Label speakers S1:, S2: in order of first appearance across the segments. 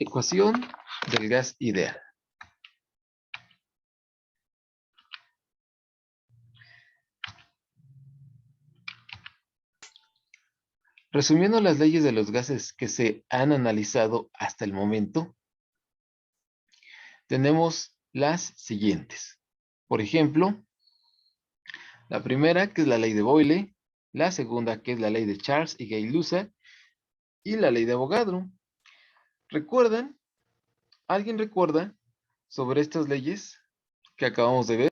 S1: Ecuación del gas ideal. Resumiendo las leyes de los gases que se han analizado hasta el momento, tenemos las siguientes. Por ejemplo, la primera, que es la ley de Boyle, la segunda, que es la ley de Charles y Gay-Lussac, y la ley de Avogadro. ¿Recuerdan? ¿Alguien recuerda sobre estas leyes que acabamos de ver?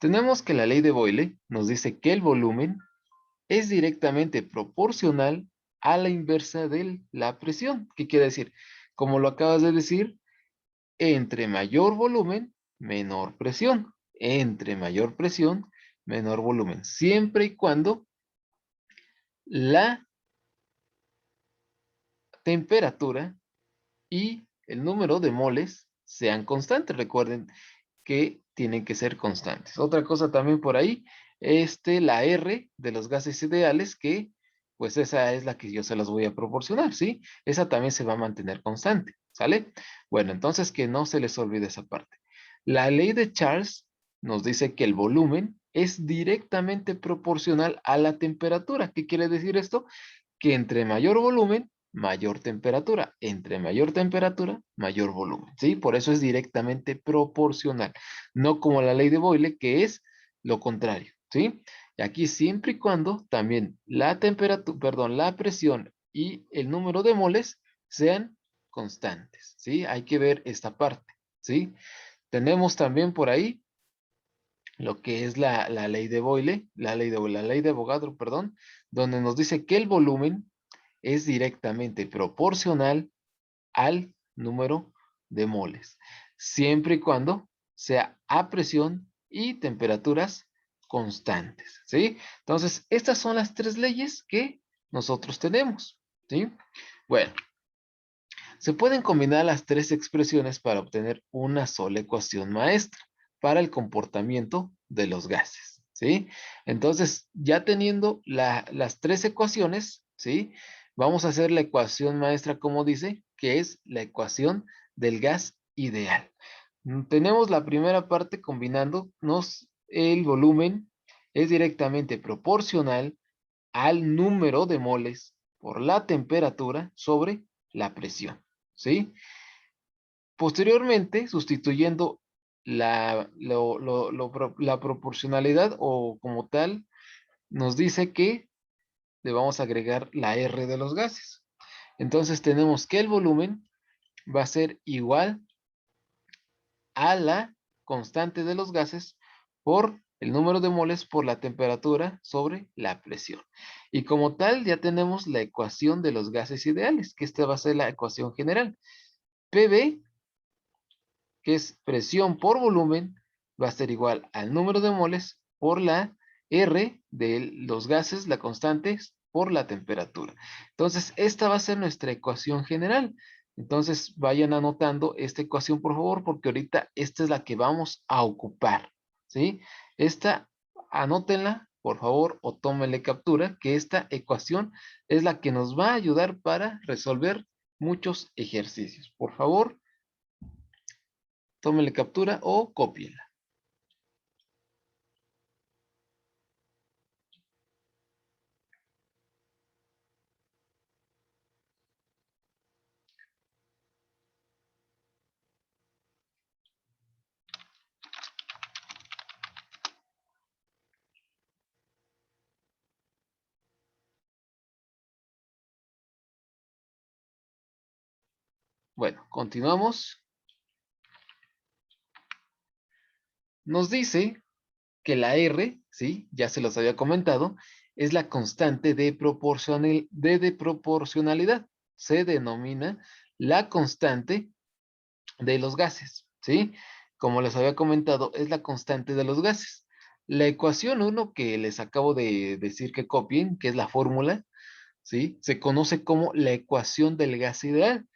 S1: Tenemos que la ley de Boyle nos dice que el volumen es directamente proporcional a la inversa de la presión. ¿Qué quiere decir? Como lo acabas de decir, entre mayor volumen, menor presión. Entre mayor presión, menor volumen. Siempre y cuando la temperatura y el número de moles sean constantes. Recuerden que tienen que ser constantes. Otra cosa también por ahí, la R de los gases ideales, que pues esa es la que yo se las voy a proporcionar, ¿sí? Esa también se va a mantener constante, ¿sale? Bueno, entonces que no se les olvide esa parte. La ley de Charles nos dice que el volumen es directamente proporcional a la temperatura. ¿Qué quiere decir esto? Que entre mayor volumen, mayor temperatura. Entre mayor temperatura, mayor volumen. ¿Sí? Por eso es directamente proporcional. No como la ley de Boyle, que es lo contrario. ¿Sí? Y aquí siempre y cuando también la temperatura, perdón, la presión y el número de moles sean constantes. ¿Sí? Hay que ver esta parte. ¿Sí? Tenemos también por ahí lo que es la ley de Boyle, la ley de Avogadro, perdón, donde nos dice que el volumen es directamente proporcional al número de moles, siempre y cuando sea a presión y temperaturas constantes, ¿sí? Entonces, estas son las tres leyes que nosotros tenemos, ¿sí? Bueno, se pueden combinar las tres expresiones para obtener una sola ecuación maestra para el comportamiento de los gases, ¿sí? Entonces, ya teniendo las tres ecuaciones, ¿sí? Vamos a hacer la ecuación maestra, como dice, que es la ecuación del gas ideal. Tenemos la primera parte combinándonos el volumen es directamente proporcional al número de moles por la temperatura sobre la presión, ¿sí? Posteriormente, sustituyendo la proporcionalidad o como tal, nos dice que le vamos a agregar la R de los gases. Entonces tenemos que el volumen va a ser igual a la constante de los gases por el número de moles por la temperatura sobre la presión. Y como tal, ya tenemos la ecuación de los gases ideales, que esta va a ser la ecuación general. PV, que es presión por volumen, va a ser igual al número de moles por la R de los gases, la constante, por la temperatura. Entonces, esta va a ser nuestra ecuación general. Entonces, vayan anotando esta ecuación, por favor, porque ahorita esta es la que vamos a ocupar, ¿sí? Esta, anótenla, por favor, o tómenle captura, que esta ecuación es la que nos va a ayudar para resolver muchos ejercicios. Por favor, tómenle captura o cópienla. Bueno, continuamos. Nos dice que la R, ¿sí? Ya se los había comentado, es la constante de proporcionalidad. Se denomina la constante de los gases, ¿sí? Como les había comentado, es la constante de los gases. La ecuación 1 que les acabo de decir que copien, que es la fórmula, ¿sí? Se conoce como la ecuación del gas ideal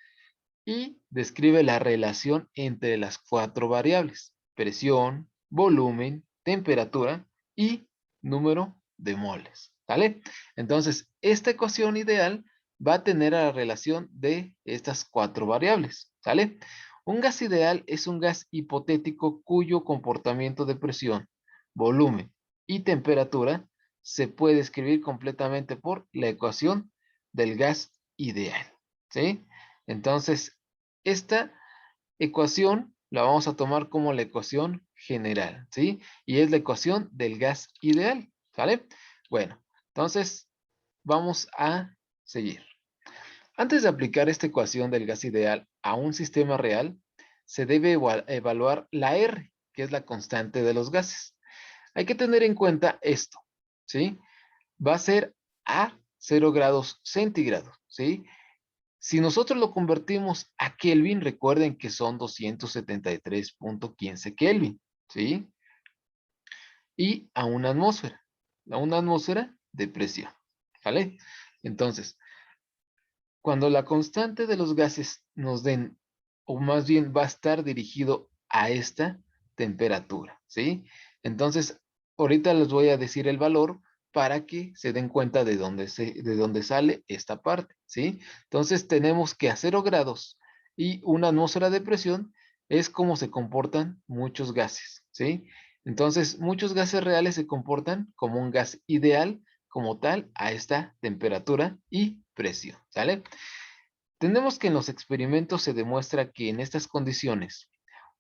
S1: y describe la relación entre las cuatro variables: presión, volumen, temperatura y número de moles. ¿Vale? Entonces, esta ecuación ideal va a tener a la relación de estas 4 variables, ¿sale? Un gas ideal es un gas hipotético cuyo comportamiento de presión, volumen y temperatura se puede escribir completamente por la ecuación del gas ideal, ¿sí? Entonces, esta ecuación la vamos a tomar como la ecuación general, ¿sí? Y es la ecuación del gas ideal, ¿sale? Bueno, entonces vamos a seguir. Antes de aplicar esta ecuación del gas ideal a un sistema real, se debe evaluar la R, que es la constante de los gases. Hay que tener en cuenta esto, ¿sí? Va a ser a 0 grados centígrados, ¿sí? Si nosotros lo convertimos a Kelvin, recuerden que son 273.15 Kelvin, ¿sí? Y a una atmósfera de presión, ¿vale? Entonces, cuando la constante de los gases nos den, o más bien va a estar dirigido a esta temperatura, ¿sí? Entonces, ahorita les voy a decir el valor para que se den cuenta de dónde sale esta parte, ¿sí? Entonces, tenemos que a 0 grados y una atmósfera de presión es como se comportan muchos gases, ¿sí? Entonces, muchos gases reales se comportan como un gas ideal como tal a esta temperatura y presión, ¿sale? Tenemos que en los experimentos se demuestra que en estas condiciones,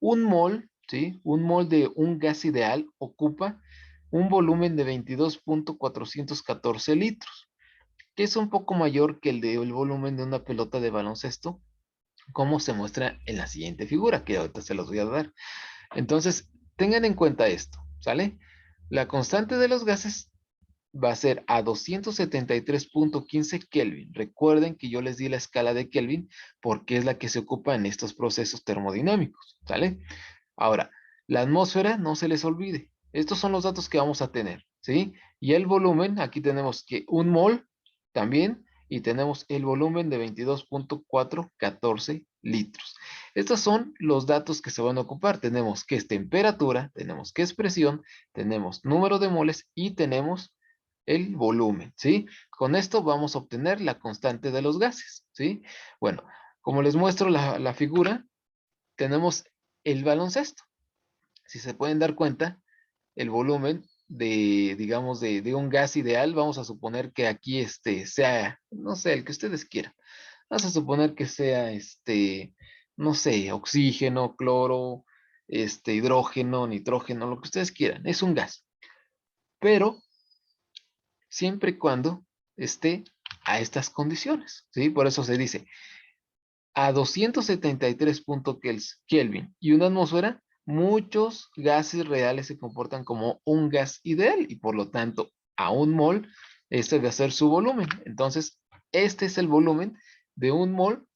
S1: un mol, ¿sí? Un mol de un gas ideal ocupa un volumen de 22.414 litros, que es un poco mayor que el volumen de una pelota de baloncesto, como se muestra en la siguiente figura, que ahorita se los voy a dar. Entonces, tengan en cuenta esto, ¿sale? La constante de los gases va a ser a 273.15 Kelvin. Recuerden que yo les di la escala de Kelvin porque es la que se ocupa en estos procesos termodinámicos, ¿sale? Ahora, la atmósfera, no se les olvide. Estos son los datos que vamos a tener, ¿sí? Y el volumen, aquí tenemos que un mol también, y tenemos el volumen de 22.414 litros. Estos son los datos que se van a ocupar. Tenemos que es temperatura, tenemos que es presión, tenemos número de moles y tenemos el volumen, ¿sí? Con esto vamos a obtener la constante de los gases, ¿sí? Bueno, como les muestro la figura, tenemos el baloncesto. Si se pueden dar cuenta, el volumen de, digamos, de un gas ideal, vamos a suponer que aquí sea, no sé, el que ustedes quieran. Vamos a suponer que sea, no sé, oxígeno, cloro, hidrógeno, nitrógeno, lo que ustedes quieran. Es un gas. Pero siempre y cuando esté a estas condiciones, ¿sí? Por eso se dice, a 273 Kelvin y una atmósfera, muchos gases reales se comportan como un gas ideal y por lo tanto a un mol, este va a ser su volumen. Entonces, este es el volumen de un mol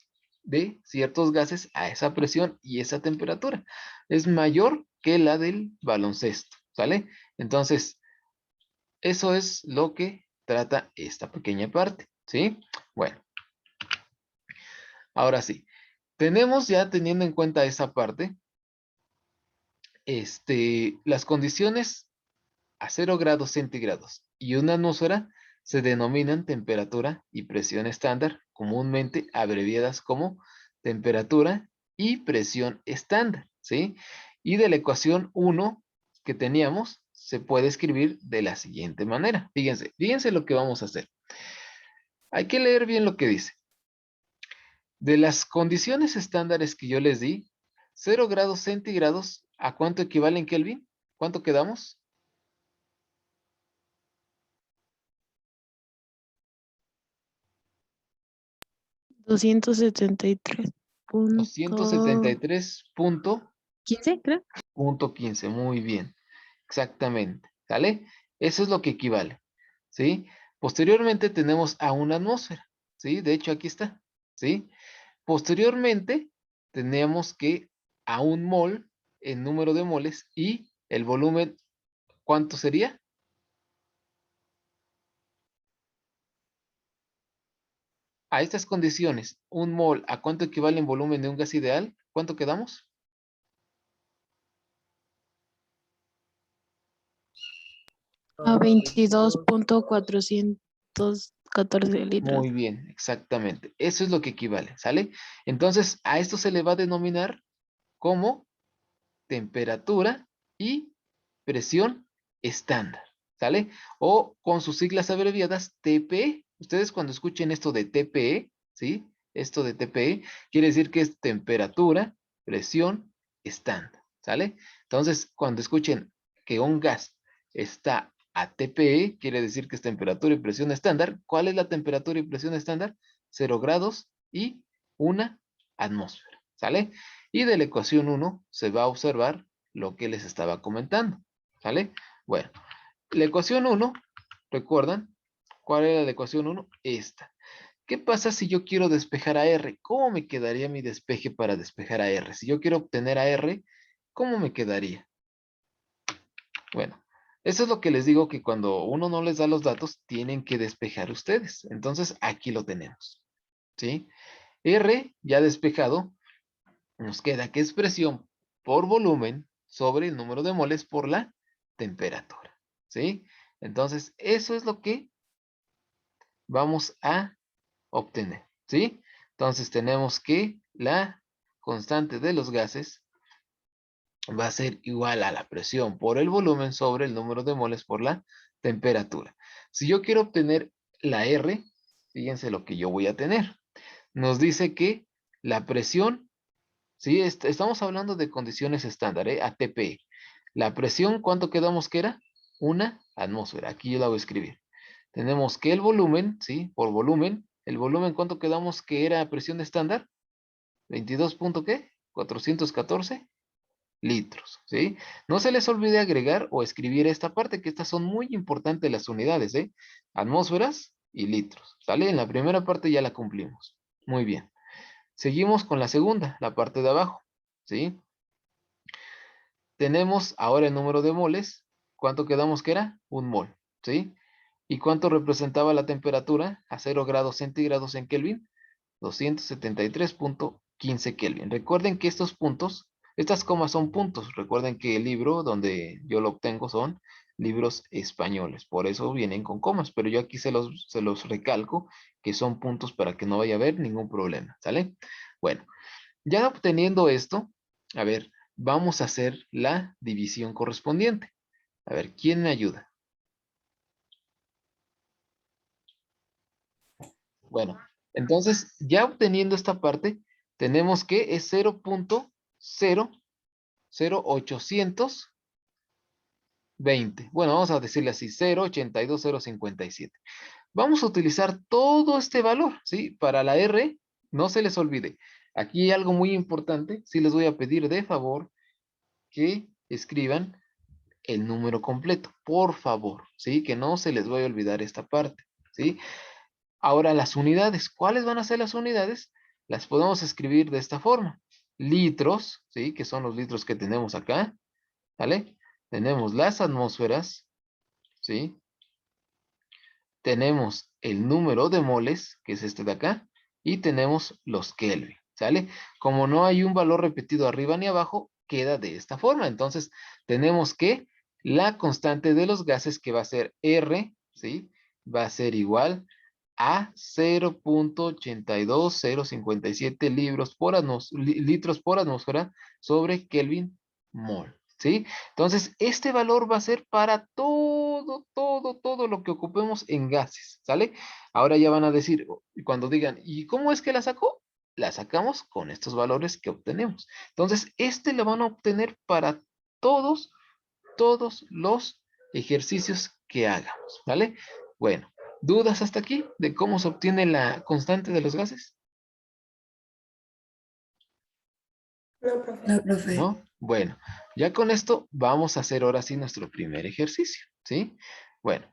S1: de ciertos gases a esa presión y esa temperatura. Es mayor que la del baloncesto, ¿sale? Entonces, eso es lo que trata esta pequeña parte, ¿sí? Bueno, ahora sí. Tenemos ya teniendo en cuenta esa parte, las condiciones a 0 grados centígrados y una atmósfera se denominan temperatura y presión estándar, comúnmente abreviadas como temperatura y presión estándar, ¿sí? Y de la ecuación 1 que teníamos, se puede escribir de la siguiente manera. Fíjense lo que vamos a hacer. Hay que leer bien lo que dice. De las condiciones estándares que yo les di, 0 grados centígrados, ¿a cuánto equivale en Kelvin? ¿Cuánto quedamos?
S2: 273 punto
S1: 273.15,
S2: 15, creo.
S1: muy bien, exactamente, ¿sale? Eso es lo que equivale, ¿sí? Posteriormente tenemos a una atmósfera, ¿sí? De hecho, aquí está, ¿sí? Posteriormente tenemos que a un mol, el número de moles y el volumen, ¿cuánto sería? A estas condiciones, un mol, ¿a cuánto equivale en volumen de un gas ideal? ¿Cuánto quedamos?
S2: A 22.414 14 litros.
S1: Muy bien, exactamente. Eso es lo que equivale, ¿sale? Entonces, a esto se le va a denominar como temperatura y presión estándar, ¿sale? O con sus siglas abreviadas TPE. Ustedes cuando escuchen esto de TPE, ¿sí? Esto de TPE quiere decir que es temperatura, presión estándar, ¿sale? Entonces, cuando escuchen que un gas está a TPE, quiere decir que es temperatura y presión estándar. ¿Cuál es la temperatura y presión estándar? 0 grados y 1 atmósfera, ¿sale? Y de la ecuación 1 se va a observar lo que les estaba comentando, ¿sale? Bueno, la ecuación 1, ¿recuerdan? ¿Cuál era la ecuación 1? Esta. ¿Qué pasa si yo quiero despejar a R? ¿Cómo me quedaría mi despeje para despejar a R? Si yo quiero obtener a R, ¿cómo me quedaría? Bueno, eso es lo que les digo, que cuando uno no les da los datos, tienen que despejar ustedes. Entonces, aquí lo tenemos, ¿sí? R ya despejado, nos queda que es presión por volumen sobre el número de moles por la temperatura, ¿sí? Entonces, eso es lo que vamos a obtener, ¿sí? Entonces, tenemos que la constante de los gases va a ser igual a la presión por el volumen sobre el número de moles por la temperatura. Si yo quiero obtener la R, fíjense lo que yo voy a tener. Nos dice que la presión, ¿sí? Estamos hablando de condiciones estándar, ATP. La presión, ¿cuánto quedamos que era? 1 atmósfera. Aquí yo la voy a escribir. Tenemos que el volumen, ¿sí? Por volumen. ¿El volumen cuánto quedamos que era presión estándar? 22 punto ¿qué? 414 litros, ¿sí? No se les olvide agregar o escribir esta parte, que estas son muy importantes las unidades, ¿eh? Atmósferas y litros, ¿sale? En la primera parte ya la cumplimos. Muy bien. Seguimos con la segunda, la parte de abajo, ¿sí? Tenemos ahora el número de moles. ¿Cuánto quedamos que era? 1 mol, ¿sí? ¿Y cuánto representaba la temperatura a 0 grados centígrados en Kelvin? 273.15 Kelvin. Recuerden que estos puntos, estas comas son puntos. Recuerden que el libro donde yo lo obtengo son libros españoles. Por eso vienen con comas. Pero yo aquí se los recalco que son puntos para que no vaya a haber ningún problema. ¿Sale? Bueno, ya obteniendo esto, a ver, vamos a hacer la división correspondiente. A ver, ¿quién me ayuda? Bueno, entonces ya obteniendo esta parte, tenemos que es 0.00820. Bueno, vamos a decirle así, 0.82057. Vamos a utilizar todo este valor, ¿sí? Para la R, no se les olvide. Aquí hay algo muy importante, sí les voy a pedir de favor que escriban el número completo, por favor, ¿sí? Que no se les vaya a olvidar esta parte, ¿sí? Ahora las unidades, ¿cuáles van a ser las unidades? Las podemos escribir de esta forma. Litros, ¿sí? Que son los litros que tenemos acá, ¿vale? Tenemos las atmósferas, ¿sí? Tenemos el número de moles, que es este de acá, y tenemos los Kelvin, ¿sale? Como no hay un valor repetido arriba ni abajo, queda de esta forma. Entonces, tenemos que la constante de los gases, que va a ser R, ¿sí? Va a ser igual a 0.82057 litros por atmósfera sobre Kelvin mol, ¿sí? Entonces, este valor va a ser para todo lo que ocupemos en gases, ¿sale? Ahora ya van a decir, cuando digan, ¿y cómo es que la sacó? La sacamos con estos valores que obtenemos. Entonces, este lo van a obtener para todos los ejercicios que hagamos, ¿vale? Bueno, ¿dudas hasta aquí de cómo se obtiene la constante de los gases?
S3: No, profe. No, profe.
S1: ¿No? Bueno, ya con esto vamos a hacer ahora sí nuestro primer ejercicio, ¿sí? Bueno,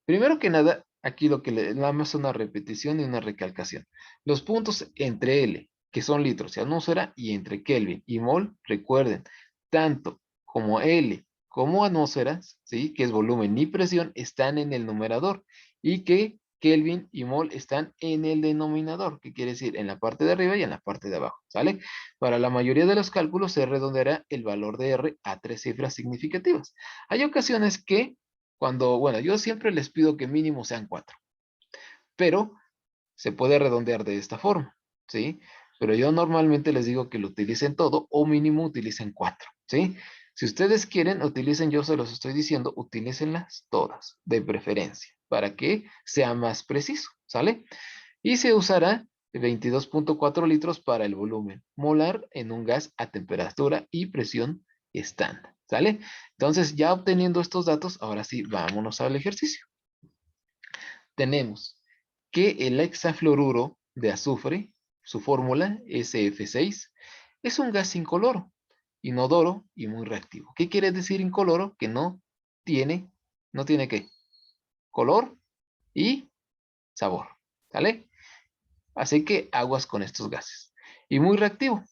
S1: primero que nada, aquí lo que le damos es una repetición y una recalcación. Los puntos entre L, que son litros y atmósfera, y entre Kelvin y mol, recuerden, tanto como L como atmósferas, ¿sí? Que es volumen y presión, están en el numerador, y que Kelvin y mol están en el denominador, que quiere decir en la parte de arriba y en la parte de abajo, ¿sale? Para la mayoría de los cálculos se redondeará el valor de R a 3 cifras significativas. Hay ocasiones que bueno, yo siempre les pido que mínimo sean 4. pero se puede redondear de esta forma, ¿sí? Pero yo normalmente les digo que lo utilicen todo o mínimo utilicen 4, ¿sí? Si ustedes quieren, utilicen, yo se los estoy diciendo, utilícenlas todas, de preferencia, para que sea más preciso, ¿sale? Y se usará 22.4 litros para el volumen molar en un gas a temperatura y presión estándar, ¿sale? Entonces, ya obteniendo estos datos, ahora sí, vámonos al ejercicio. Tenemos que el hexafluoruro de azufre, su fórmula SF6, es un gas incoloro, inodoro y muy reactivo. ¿Qué quiere decir incoloro? Que no tiene ¿qué? Color y sabor, ¿sale? Así que aguas con estos gases. Y muy reactivo.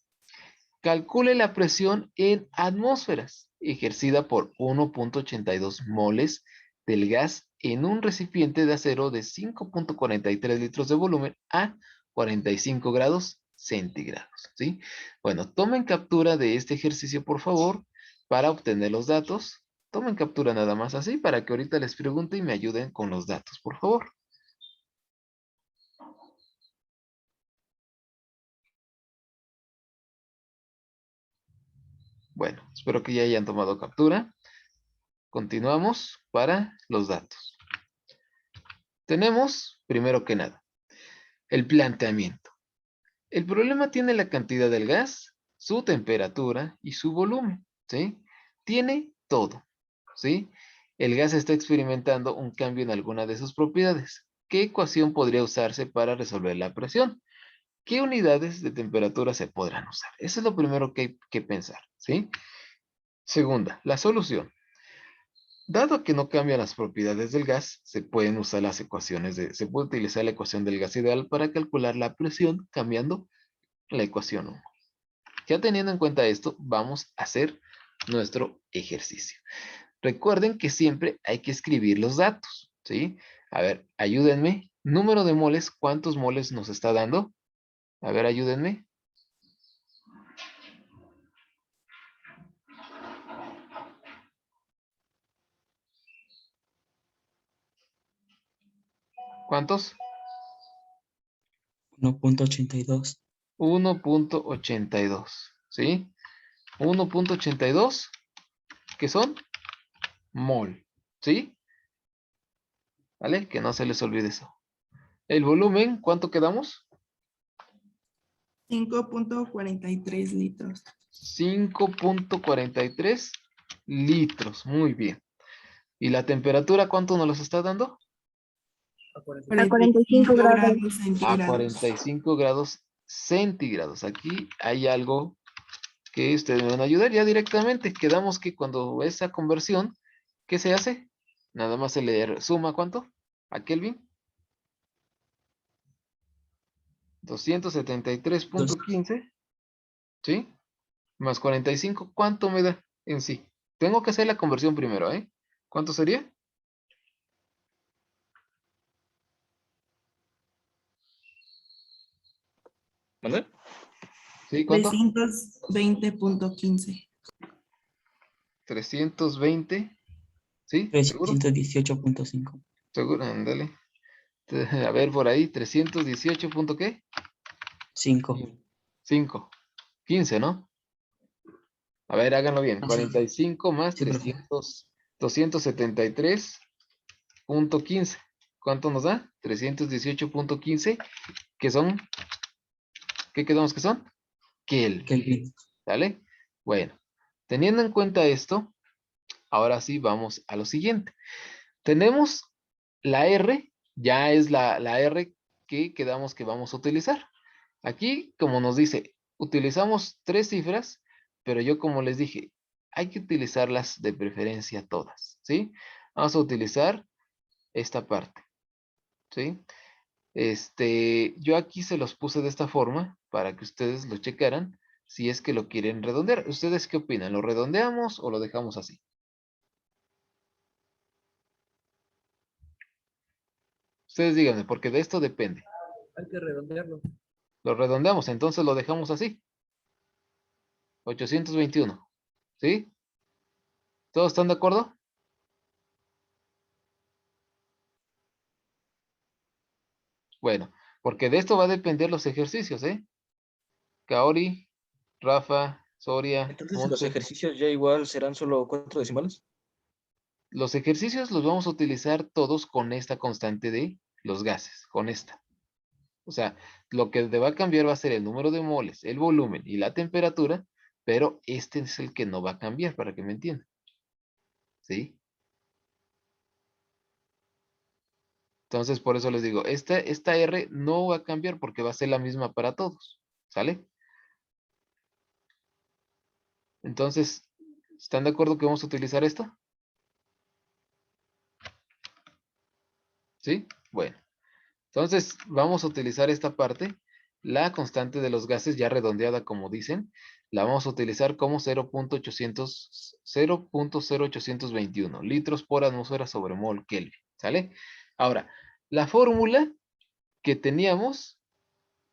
S1: Calcule la presión en atmósferas ejercida por 1.82 moles del gas en un recipiente de acero de 5.43 litros de volumen a 45 grados centígrados, ¿sí? Bueno, tomen captura de este ejercicio, por favor, para obtener los datos. Tomen captura nada más así para que ahorita les pregunte y me ayuden con los datos, por favor. Bueno, espero que ya hayan tomado captura. Continuamos para los datos. Tenemos, primero que nada, el planteamiento. El problema tiene la cantidad del gas, su temperatura y su volumen, ¿sí? Tiene todo, ¿sí? El gas está experimentando un cambio en alguna de sus propiedades. ¿Qué ecuación podría usarse para resolver la presión? ¿Qué unidades de temperatura se podrán usar? Eso es lo primero que hay que pensar, ¿sí? Segunda, la solución. Dado que no cambian las propiedades del gas, se pueden usar las ecuaciones se puede utilizar la ecuación del gas ideal para calcular la presión cambiando la ecuación 1. Ya teniendo en cuenta esto, vamos a hacer nuestro ejercicio. Recuerden que siempre hay que escribir los datos, ¿sí? A ver, ayúdenme. Número de moles, ¿cuántos moles nos está dando? A ver, ayúdenme. ¿Cuántos?
S2: 1.82.
S1: 1.82, ¿sí? 1.82, ¿qué son? Mol, ¿sí? ¿Vale? Que no se les olvide eso. El volumen, ¿cuánto quedamos?
S3: 5.43 litros.
S1: 5.43 litros. Muy bien. ¿Y la temperatura cuánto nos los está dando?
S4: A
S3: 45 grados
S1: A
S3: centígrados.
S1: 45 grados centígrados. Aquí hay algo que ustedes me van a ayudar ya directamente. Quedamos que cuando esa conversión, ¿qué se hace? Nada más se le suma ¿cuánto? A Kelvin. 273.15. ¿Sí? Más 45, ¿cuánto me da en sí? Tengo que hacer la conversión primero, ¿eh? ¿Cuánto sería?
S4: ¿Vale?
S1: ¿Sí? ¿Cuánto?
S3: 320.15.
S1: 320. ¿Sí? ¿Seguro?
S2: 318.5.
S1: Seguro, ándale. A ver, por ahí, 318 punto ¿qué?
S2: 5.
S1: 5. 15, ¿no? A ver, háganlo bien.
S2: Así.
S1: 45 más
S2: Sí, profe.
S1: 273.15. ¿Cuánto nos da? 318.15. ¿Qué son? ¿Qué quedamos que son? Kelvin.
S2: Kelvin.
S1: ¿Vale? Bueno, teniendo en cuenta esto, ahora sí vamos a lo siguiente. Tenemos la R, ya es la R que quedamos que vamos a utilizar. Aquí, como nos dice, utilizamos 3 cifras, pero yo como les dije, hay que utilizarlas de preferencia todas, ¿sí? Vamos a utilizar esta parte, ¿sí? Yo aquí se los puse de esta forma para que ustedes lo checaran si es que lo quieren redondear. ¿Ustedes qué opinan? ¿Lo redondeamos o lo dejamos así? Ustedes díganme, porque de esto depende.
S4: Hay que redondearlo.
S1: Lo redondeamos, entonces lo dejamos así. 821, ¿sí? ¿Todos están de acuerdo? Bueno, porque de esto va a depender los ejercicios, ¿eh? Kaori, Rafa, Soria,
S4: Entonces, los
S1: Montse.
S4: ejercicios ya igual serán solo 4 decimales.
S1: Los ejercicios los vamos a utilizar todos con esta constante de los gases, con esta. O sea, lo que te va a cambiar va a ser el número de moles, el volumen y la temperatura, pero este es el que no va a cambiar, para que me entiendan. ¿Sí? Entonces, por eso les digo, esta R no va a cambiar porque va a ser la misma para todos. ¿Sale? Entonces, ¿están de acuerdo que vamos a utilizar esto? ¿Sí? Bueno. Entonces, vamos a utilizar esta parte, la constante de los gases ya redondeada como dicen, la vamos a utilizar como 0.0821 litros por atmósfera sobre mol Kelvin, ¿sale? Ahora, la fórmula que teníamos,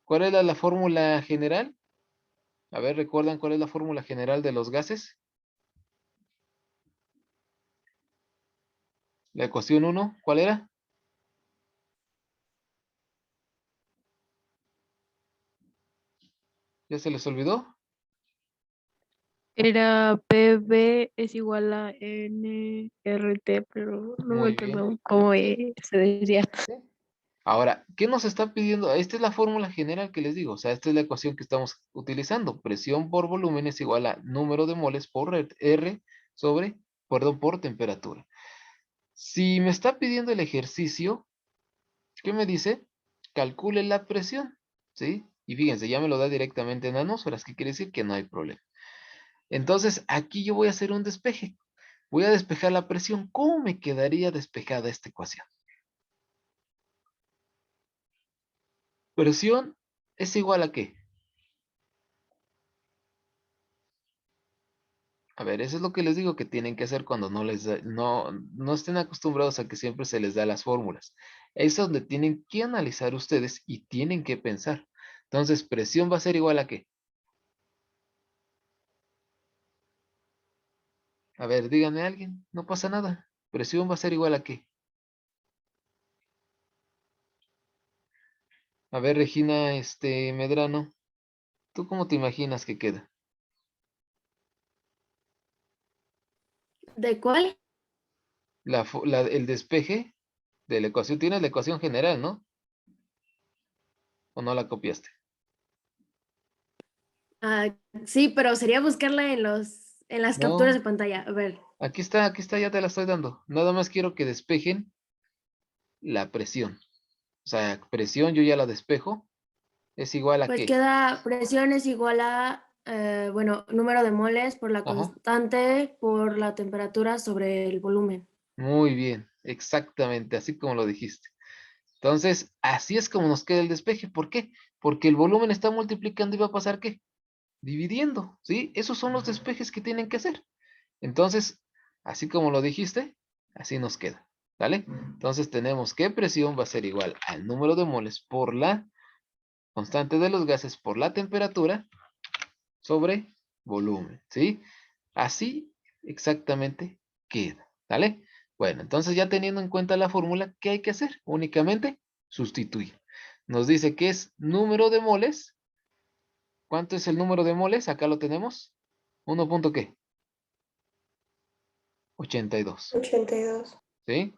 S1: ¿cuál era la fórmula general? A ver, ¿recuerdan cuál es la fórmula general de los gases? La ecuación 1, ¿cuál era? ¿Ya se les olvidó?
S5: Era PB es igual a NRT, pero no me
S1: Muy bien.
S5: acuerdo cómo se decía.
S1: ¿Sí? Ahora, ¿qué nos está pidiendo? Esta es la fórmula general que les digo, o sea, esta es la ecuación que estamos utilizando. Presión por volumen es igual a número de moles por R sobre, perdón, por temperatura. Si me está pidiendo el ejercicio, ¿qué me dice? Calcule la presión, ¿sí? Y fíjense, ya me lo da directamente en atmósferas, que quiere decir que no hay problema. Entonces, aquí yo voy a hacer un despeje. Voy a despejar la presión. ¿Cómo me quedaría despejada esta ecuación? Presión es igual a ¿qué? A ver, eso es lo que les digo que tienen que hacer cuando no estén acostumbrados a que siempre se les da las fórmulas. Es donde tienen que analizar ustedes y tienen que pensar. Entonces, presión va a ser igual a ¿qué? A ver, díganme alguien, no pasa nada. Presión va a ser igual a ¿qué? A ver, Regina, Medrano, ¿tú cómo te imaginas que queda?
S6: ¿De cuál?
S1: El despeje de la ecuación, tienes la ecuación general, ¿no? ¿O no la copiaste?
S6: Ah, sí, pero sería buscarla en las capturas
S1: No,
S6: de pantalla. A ver.
S1: aquí está, ya te la estoy dando. Nada más quiero que despejen la presión. O sea, presión yo ya la despejo. Es igual a
S6: Pues
S1: qué.
S6: queda presión es igual a, bueno, número de moles por la
S1: Ajá.
S6: constante por la temperatura sobre el volumen.
S1: Muy bien. Exactamente. Así como lo dijiste. Entonces, así es como nos queda el despeje. ¿Por qué? Porque el volumen está multiplicando y va a pasar ¿qué? Dividiendo. ¿Sí? Esos son los despejes que tienen que hacer. Entonces, así como lo dijiste, así nos queda. ¿Vale? Entonces tenemos que presión va a ser igual al número de moles por la constante de los gases por la temperatura sobre volumen, ¿sí? Así exactamente queda, ¿vale? Bueno, entonces ya teniendo en cuenta la fórmula, ¿qué hay que hacer? Únicamente sustituir. Nos dice que es número de moles. ¿Cuánto es el número de moles? Acá lo tenemos. 1 punto ¿qué? 82,
S3: 82.
S1: ¿sí?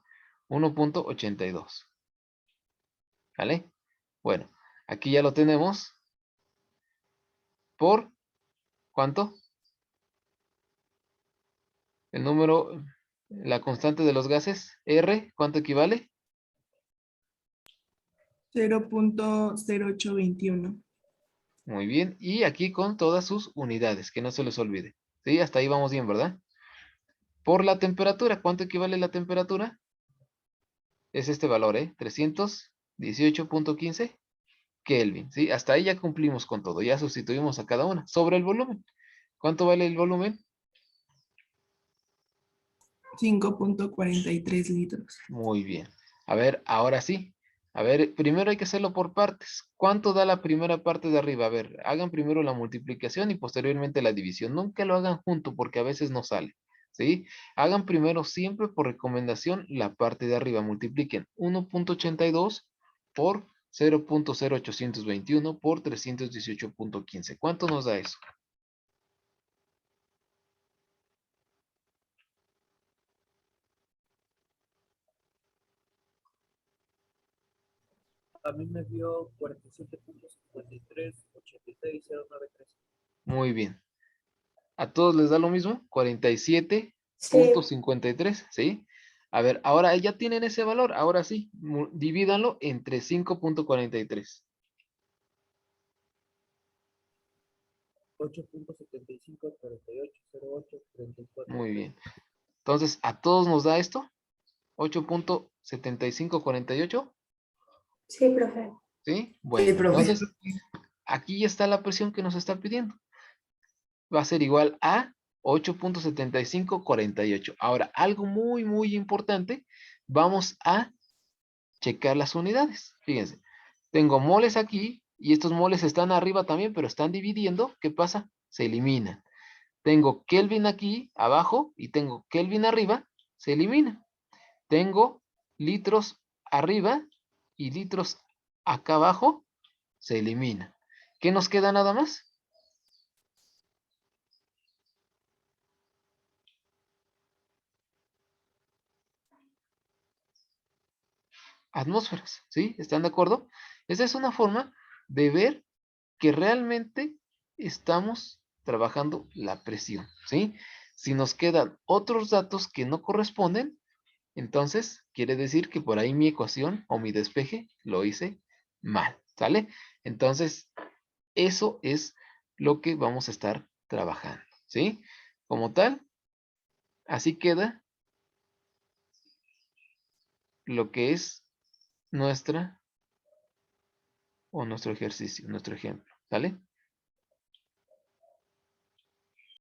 S1: 1.82, ¿vale? Bueno, aquí ya lo tenemos por ¿cuánto? El número, la constante de los gases, R, ¿cuánto equivale?
S3: 0.0821.
S1: Muy bien, y aquí con todas sus unidades, que no se les olvide. ¿Sí? Hasta ahí vamos bien, ¿verdad? Por la temperatura, ¿cuánto equivale la temperatura? Es este valor, ¿eh? 318.15 Kelvin, ¿sí? Hasta ahí ya cumplimos con todo, ya sustituimos a cada una. Sobre el volumen, ¿cuánto vale el volumen?
S3: 5.43 litros.
S1: Muy bien. A ver, ahora sí. A ver, primero hay que hacerlo por partes. ¿Cuánto da la primera parte de arriba? A ver, hagan primero la multiplicación y posteriormente la división. Nunca lo hagan junto porque a veces no sale. ¿Sí? Hagan primero siempre por recomendación la parte de arriba. Multipliquen 1.82 por 0.0821 por 318.15. ¿Cuánto nos da eso?
S7: A mí me dio 47.5386.093.
S1: Muy bien. ¿A todos les da lo mismo? 47.53, ¿sí? A ver, ahora ya tienen ese valor. Ahora sí, divídanlo entre 5.43.
S7: 8.75480834.
S1: Muy bien. Entonces, ¿a todos nos da esto? 8.7548.
S3: Sí, profe.
S1: ¿Sí? Bueno,
S3: profe.
S1: entonces, aquí ya está la presión que nos está pidiendo. Va a ser igual a 8.7548. Ahora, algo muy, muy importante. Vamos a checar las unidades. Fíjense, tengo moles aquí y estos moles están arriba también, pero están dividiendo. ¿Qué pasa? Se eliminan. Tengo Kelvin aquí abajo y tengo Kelvin arriba. Se elimina. Tengo litros arriba y litros acá abajo. Se elimina. ¿Qué nos queda nada más? Atmósferas, ¿sí? ¿Están de acuerdo? Esa es una forma de ver que realmente estamos trabajando la presión, ¿sí? Si nos quedan otros datos que no corresponden, entonces quiere decir que por ahí mi ecuación o mi despeje lo hice mal, ¿sale? Entonces, eso es lo que vamos a estar trabajando, ¿sí? Como tal, así queda lo que es nuestra o nuestro ejercicio, nuestro ejemplo, ¿sale?